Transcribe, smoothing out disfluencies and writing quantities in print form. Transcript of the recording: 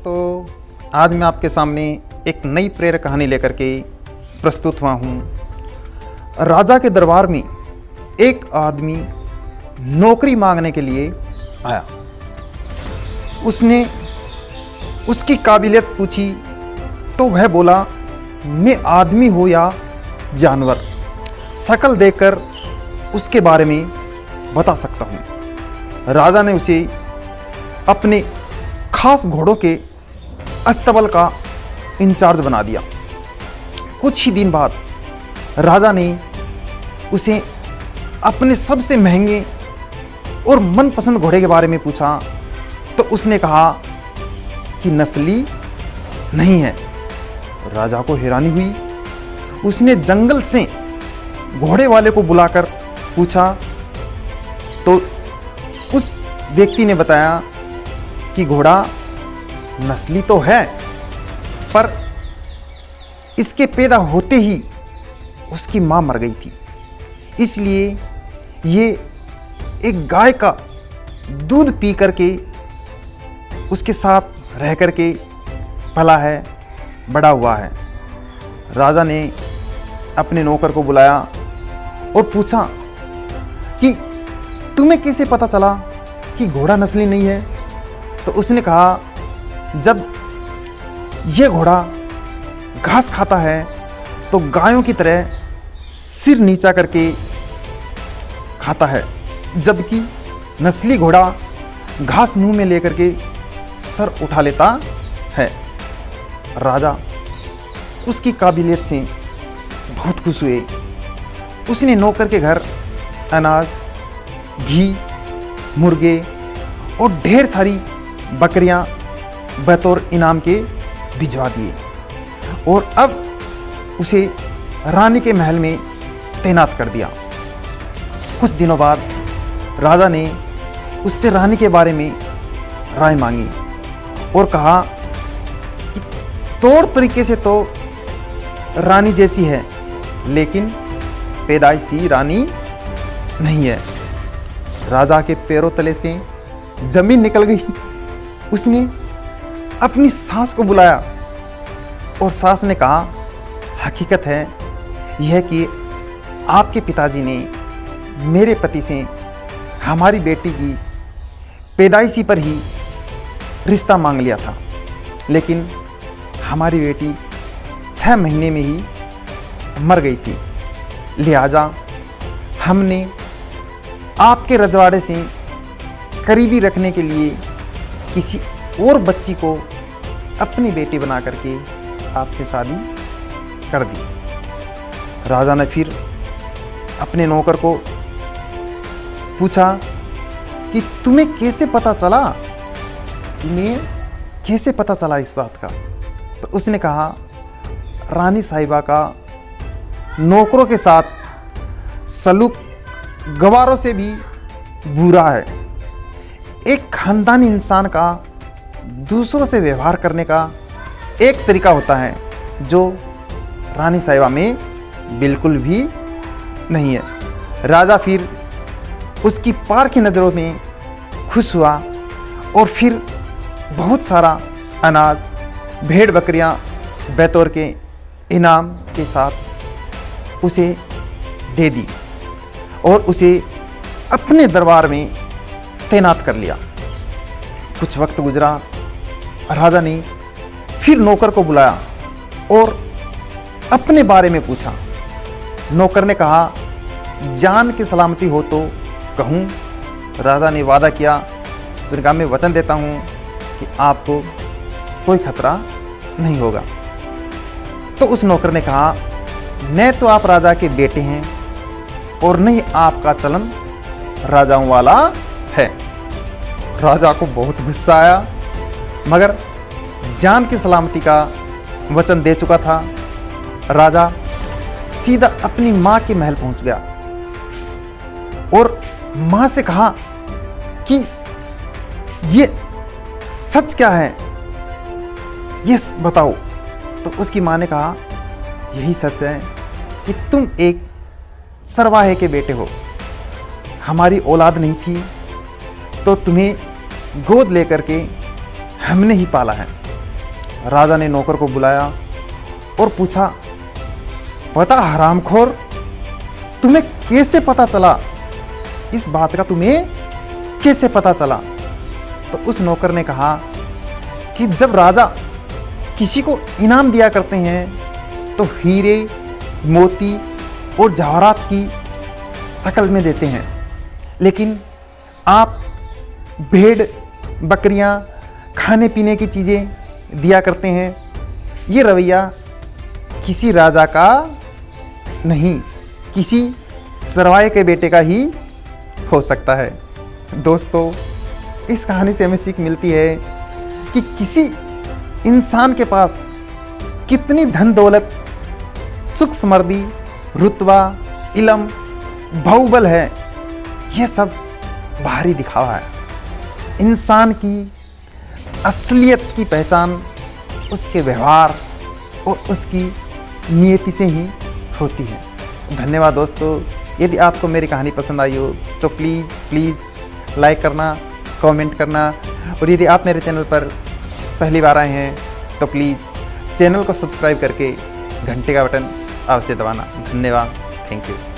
दोस्तों, आज मैं आपके सामने एक नई प्रेरक कहानी लेकर के प्रस्तुत हुआ हूँ। राजा के दरबार में एक आदमी नौकरी मांगने के लिए आया। उसने उसकी काबिलियत पूछी तो वह बोला, मैं आदमी हो या जानवर, शक्ल देखकर उसके बारे में बता सकता हूँ। राजा ने उसे अपने खास घोड़ों के अस्तबल का इंचार्ज बना दिया। कुछ ही दिन बाद राजा ने उसे अपने सबसे महंगे और मनपसंद घोड़े के बारे में पूछा तो उसने कहा कि नस्ली नहीं है। राजा को हैरानी हुई। उसने जंगल से घोड़े वाले को बुलाकर पूछा तो उस व्यक्ति ने बताया कि घोड़ा नस्ली तो है, पर इसके पैदा होते ही उसकी मां मर गई थी, इसलिए ये एक गाय का दूध पी करके उसके साथ रह करके पला है, बड़ा हुआ है। राजा ने अपने नौकर को बुलाया और पूछा कि तुम्हें कैसे पता चला कि घोड़ा नस्ली नहीं है? तो उसने कहा, जब यह घोड़ा घास खाता है तो गायों की तरह सिर नीचा करके खाता है, जबकि नस्ली घोड़ा घास मुंह में लेकर के सर उठा लेता है। राजा उसकी काबिलियत से बहुत खुश हुए। उसने नौकर के घर अनाज, घी, मुर्गे और ढेर सारी बकरियां बतौर इनाम के भिजवा दिए और अब उसे रानी के महल में तैनात कर दिया। कुछ दिनों बाद राजा ने उससे रानी के बारे में राय मांगी और कहा कि तौर तरीके से तो रानी जैसी है, लेकिन पैदाइशी रानी नहीं है। राजा के पैरों तले से जमीन निकल गई। उसने अपनी सास को बुलाया और सास ने कहा, हकीकत है यह कि आपके पिताजी ने मेरे पति से हमारी बेटी की पैदाइशी पर ही रिश्ता मांग लिया था, लेकिन हमारी बेटी 6 महीने में ही मर गई थी। लिहाजा हमने आपके रजवाड़े से करीबी रखने के लिए किसी और बच्ची को अपनी बेटी बना करके आपसे शादी कर दी। राजा ने फिर अपने नौकर को पूछा कि तुम्हें कैसे पता चला, तुम्हें कैसे पता चला इस बात का? तो उसने कहा, रानी साहिबा का नौकरों के साथ सलूक गवारों से भी बुरा है। एक खानदानी इंसान का दूसरों से व्यवहार करने का एक तरीका होता है जो रानी साहिबा में बिल्कुल भी नहीं है। राजा फिर उसकी पार की नज़रों में खुश हुआ और फिर बहुत सारा अनाज, भेड़ बकरियां बैतौर के इनाम के साथ उसे दे दी और उसे अपने दरबार में तैनात कर लिया। कुछ वक्त गुजरा। राजा ने फिर नौकर को बुलाया और अपने बारे में पूछा। नौकर ने कहा, जान की सलामती हो तो कहूँ। राजा ने वादा किया। उसने कहा, मैं वचन देता हूँ कि आपको कोई खतरा नहीं होगा। तो उस नौकर ने कहा, न तो आप राजा के बेटे हैं और न ही आपका चलन राजाओं वाला है। राजा को बहुत गुस्सा आया, मगर जान की सलामती का वचन दे चुका था। राजा सीधा अपनी मां के महल पहुंच गया और मां से कहा कि ये सच क्या है, ये बताओ। तो उसकी मां ने कहा, यही सच है कि तुम एक सरवाहे के बेटे हो। हमारी औलाद नहीं थी तो तुम्हें गोद लेकर के हमने ही पाला है। राजा ने नौकर को बुलाया और पूछा, बता हरामखोर, तुम्हें कैसे पता चला, इस बात का तुम्हें कैसे पता चला? तो उस नौकर ने कहा कि जब राजा किसी को इनाम दिया करते हैं तो हीरे, मोती और जवाहरात की शक्ल में देते हैं, लेकिन आप भेड़, बकरियां, खाने पीने की चीज़ें दिया करते हैं। ये रवैया किसी राजा का नहीं, किसी चरवाहे के बेटे का ही हो सकता है। दोस्तों, इस कहानी से हमें सीख मिलती है कि किसी इंसान के पास कितनी धन दौलत, सुख समृद्धि, रुतबा, इल्म, बाहुबल है, यह सब बाहरी दिखावा है। इंसान की असलियत की पहचान उसके व्यवहार और उसकी नियति से ही होती है। धन्यवाद दोस्तों। यदि आपको मेरी कहानी पसंद आई हो तो प्लीज़ लाइक करना, कमेंट करना, और यदि आप मेरे चैनल पर पहली बार आए हैं तो प्लीज़ चैनल को सब्सक्राइब करके घंटे का बटन अवश्य दबाना। धन्यवाद। Thank you.